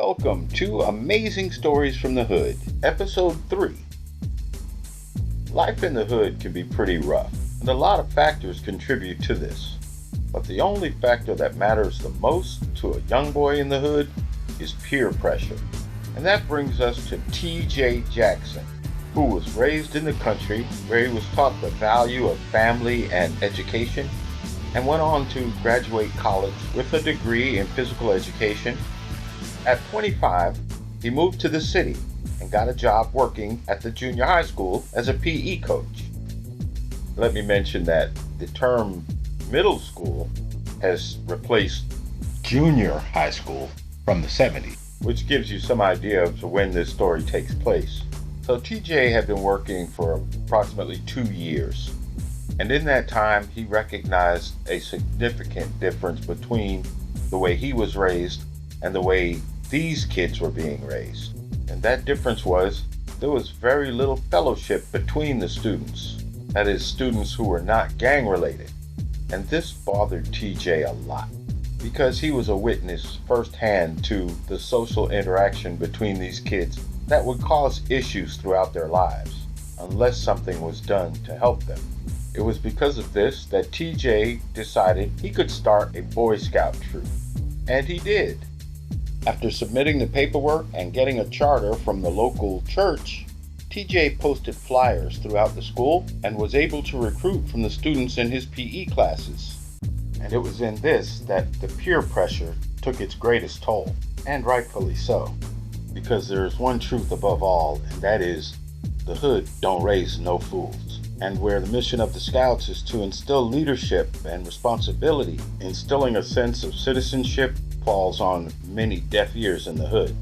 welcome to Amazing Stories from the Hood, Episode 3. Life in the hood can be pretty rough, and a lot of factors contribute to this. But the only factor that matters the most to a young boy in the hood is peer pressure. And that brings us to T.J. Jackson, who was raised in the country where he was taught the value of family and education, and went on to graduate college with a degree in physical education. At 25, he moved to the city and got a job working at the junior high school as a PE coach. Let me mention that the term middle school has replaced junior high school from the 70s, which gives you some idea of when this story takes place. So TJ had been working for approximately 2 years. And in that time, he recognized a significant difference between the way he was raised and the way these kids were being raised. And that difference was there was very little fellowship between the students. That is, students who were not gang related. And this bothered TJ a lot because he was a witness firsthand to the social interaction between these kids that would cause issues throughout their lives unless something was done to help them. It was because of this that TJ decided he could start a Boy Scout troop. And he did. After submitting the paperwork and getting a charter from the local church, TJ posted flyers throughout the school and was able to recruit from the students in his PE classes. And it was in this that the peer pressure took its greatest toll, and rightfully so. Because there is one truth above all, and that is, the hood don't raise no fools. And where the mission of the Scouts is to instill leadership and responsibility, instilling a sense of citizenship falls on many deaf ears in the hood.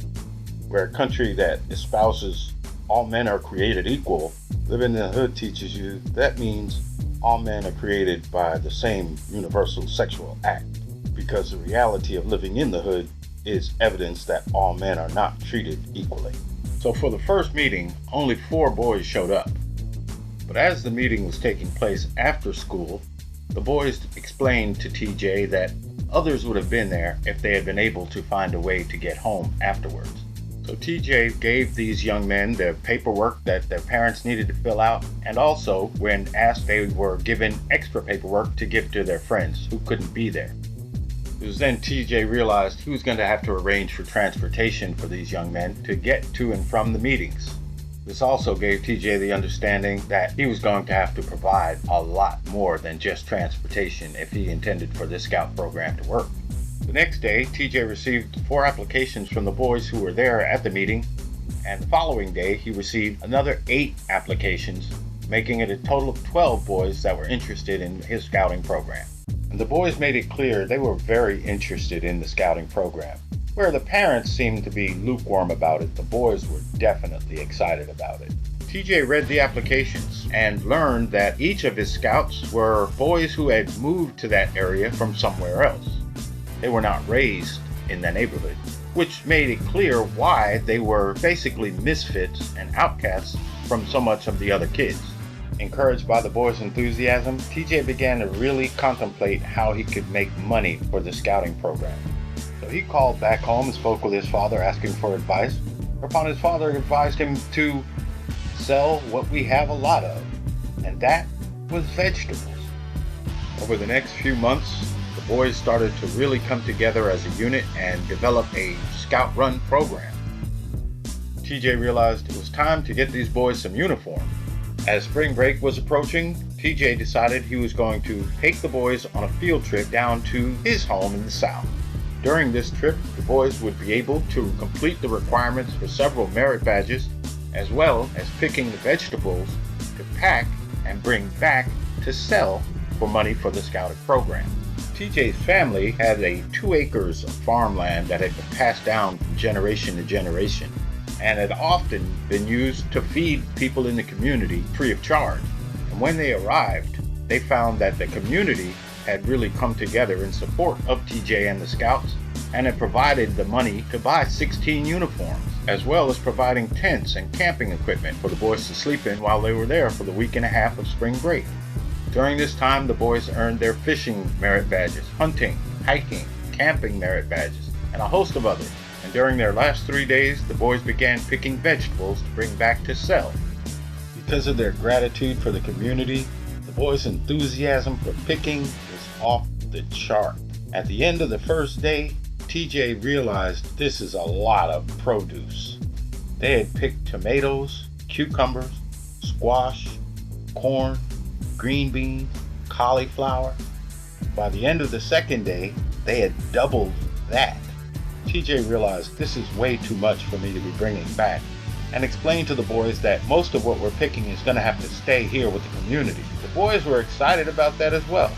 Where a country that espouses all men are created equal, living in the hood teaches you that means all men are created by the same universal sexual act. Because the reality of living in the hood is evidence that all men are not treated equally. So for the first meeting, only 4 boys showed up. But as the meeting was taking place after school, the boys explained to TJ that others would have been there if they had been able to find a way to get home afterwards. So TJ gave these young men their paperwork that their parents needed to fill out, and also, when asked, they were given extra paperwork to give to their friends who couldn't be there. It was then TJ realized he was going to have to arrange for transportation for these young men to get to and from the meetings. This also gave TJ the understanding that he was going to have to provide a lot more than just transportation if he intended for this scout program to work. The next day, TJ received 4 applications from the boys who were there at the meeting, and the following day he received another 8 applications, making it a total of 12 boys that were interested in his scouting program. And the boys made it clear they were very interested in the scouting program. Where the parents seemed to be lukewarm about it, the boys were definitely excited about it. TJ read the applications and learned that each of his scouts were boys who had moved to that area from somewhere else. They were not raised in the neighborhood, which made it clear why they were basically misfits and outcasts from so much of the other kids. Encouraged by the boys' enthusiasm, TJ began to really contemplate how he could make money for the scouting program. So he called back home and spoke with his father asking for advice, whereupon his father advised him to sell what we have a lot of, and that was vegetables. Over the next few months, the boys started to really come together as a unit and develop a scout run program. TJ realized it was time to get these boys some uniform. As spring break was approaching, TJ decided he was going to take the boys on a field trip down to his home in the South. During this trip, the boys would be able to complete the requirements for several merit badges, as well as picking the vegetables to pack and bring back to sell for money for the scouting program. TJ's family had 2 acres of farmland that had been passed down from generation to generation, and had often been used to feed people in the community free of charge. And when they arrived, they found that the community had really come together in support of TJ and the Scouts, and had provided the money to buy 16 uniforms, as well as providing tents and camping equipment for the boys to sleep in while they were there for the week and a half of spring break. During this time, the boys earned their fishing merit badges, hunting, hiking, camping merit badges, and a host of others. And And during their last 3 days, the boys began picking vegetables to bring back to sell. Because of their gratitude for the community, the boys' enthusiasm for picking was off the chart. At the end of the first day, TJ realized this is a lot of produce. They had picked tomatoes, cucumbers, squash, corn, green beans, cauliflower. By the end of the second day, they had doubled that. TJ realized this is way too much for me to be bringing back, and explained to the boys that most of what we're picking is going to have to stay here with the community. The boys were excited about that as well.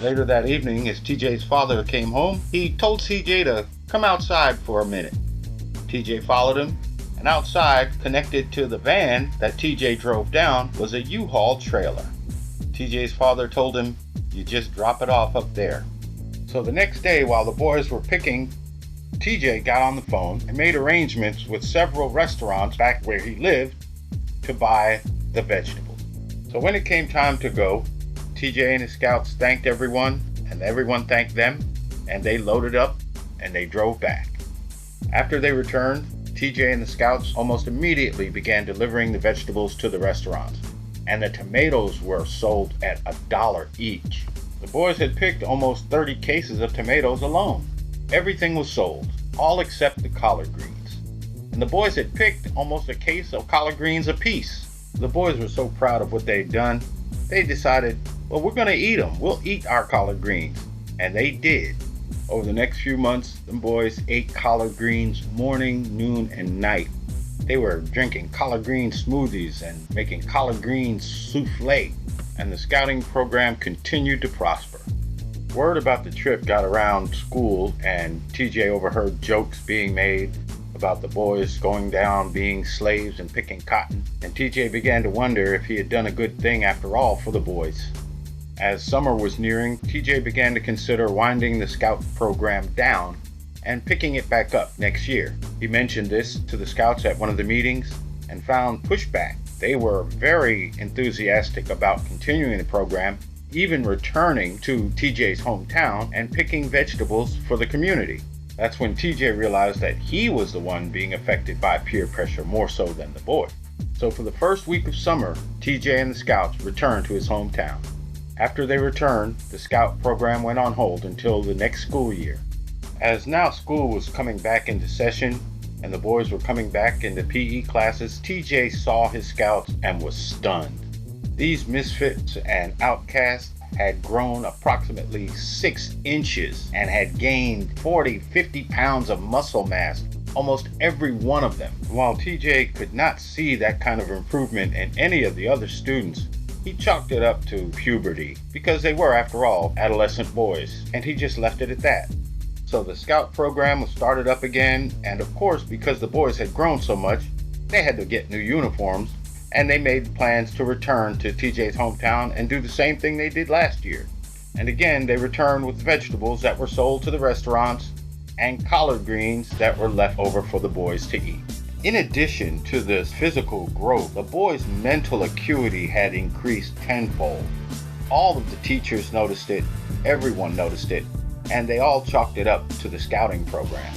Later that evening, as TJ's father came home, he told TJ to come outside for a minute. TJ followed him, and outside, connected to the van that TJ drove down, was a U-Haul trailer. TJ's father told him, "You just drop it off up there." So the next day, while the boys were picking, TJ got on the phone and made arrangements with several restaurants back where he lived to buy the vegetables. So when it came time to go, TJ and his scouts thanked everyone, and everyone thanked them, and they loaded up and they drove back. After they returned, TJ and the scouts almost immediately began delivering the vegetables to the restaurants, and the tomatoes were sold at $1 each. The boys had picked almost 30 cases of tomatoes alone. Everything was sold, all except the collard greens. And the boys had picked almost a case of collard greens apiece. The boys were so proud of what they'd done, they decided, well, we're going to eat them. We'll eat our collard greens. And they did. Over the next few months, the boys ate collard greens morning, noon, and night. They were drinking collard green smoothies and making collard green souffle. And the scouting program continued to prosper. Word about the trip got around school, and TJ overheard jokes being made about the boys going down being slaves and picking cotton, and TJ began to wonder if he had done a good thing after all for the boys. As summer was nearing, TJ began to consider winding the scout program down and picking it back up next year. He mentioned this to the scouts at one of the meetings and found pushback. They were very enthusiastic about continuing the program, even returning to TJ's hometown and picking vegetables for the community. That's when TJ realized that he was the one being affected by peer pressure more so than the boy. So for the first week of summer, TJ and the scouts returned to his hometown. After they returned, the scout program went on hold until the next school year. As now school was coming back into session and the boys were coming back into PE classes, TJ saw his scouts and was stunned. These misfits and outcasts had grown approximately 6 inches and had gained 40-50 pounds of muscle mass, almost every one of them. While TJ could not see that kind of improvement in any of the other students, he chalked it up to puberty, because they were, after all, adolescent boys, and he just left it at that. So the scout program was started up again, and of course, because the boys had grown so much, they had to get new uniforms, and they made plans to return to TJ's hometown and do the same thing they did last year. And again, they returned with vegetables that were sold to the restaurants and collard greens that were left over for the boys to eat. In addition to this physical growth, the boys' mental acuity had increased tenfold. All of the teachers noticed it, everyone noticed it, and they all chalked it up to the scouting program.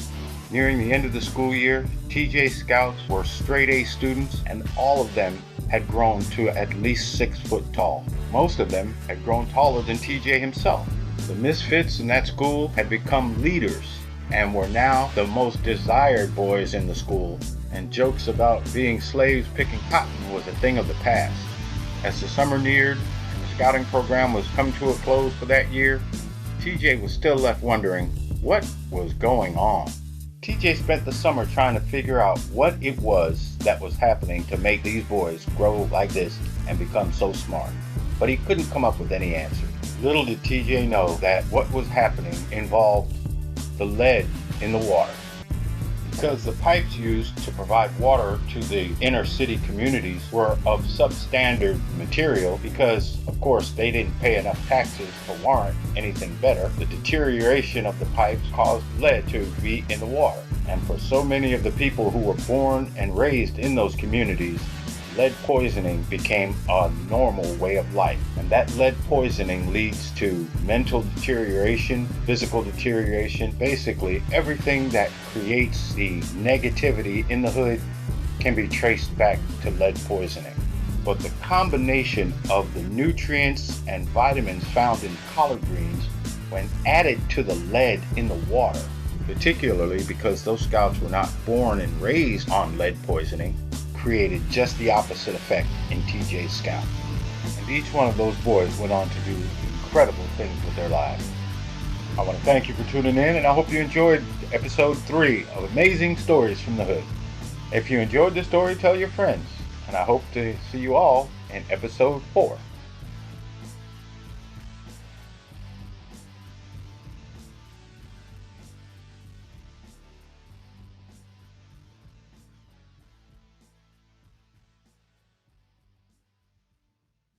Nearing the end of the school year, TJ scouts were straight A students, and all of them had grown to at least 6 foot tall. Most of them had grown taller than TJ himself. The misfits in that school had become leaders and were now the most desired boys in the school, and jokes about being slaves picking cotton was a thing of the past. As the summer neared and the scouting program was coming to a close for that year, TJ was still left wondering what was going on. TJ spent the summer trying to figure out what it was that was happening to make these boys grow like this and become so smart, but he couldn't come up with any answers. Little did TJ know that what was happening involved the lead in the water. Because the pipes used to provide water to the inner city communities were of substandard material, because of course they didn't pay enough taxes to warrant anything better, the deterioration of the pipes caused lead to be in the water. And for so many of the people who were born and raised in those communities, lead poisoning became a normal way of life. And that lead poisoning leads to mental deterioration, physical deterioration. Basically, everything that creates the negativity in the hood can be traced back to lead poisoning. But the combination of the nutrients and vitamins found in collard greens, when added to the lead in the water, particularly because those scouts were not born and raised on lead poisoning, created just the opposite effect in TJ's scout. And each one of those boys went on to do incredible things with their lives. I want to thank you for tuning in, and I hope you enjoyed episode 3 of Amazing Stories from the Hood. If you enjoyed the story, tell your friends, and I hope to see you all in episode 4.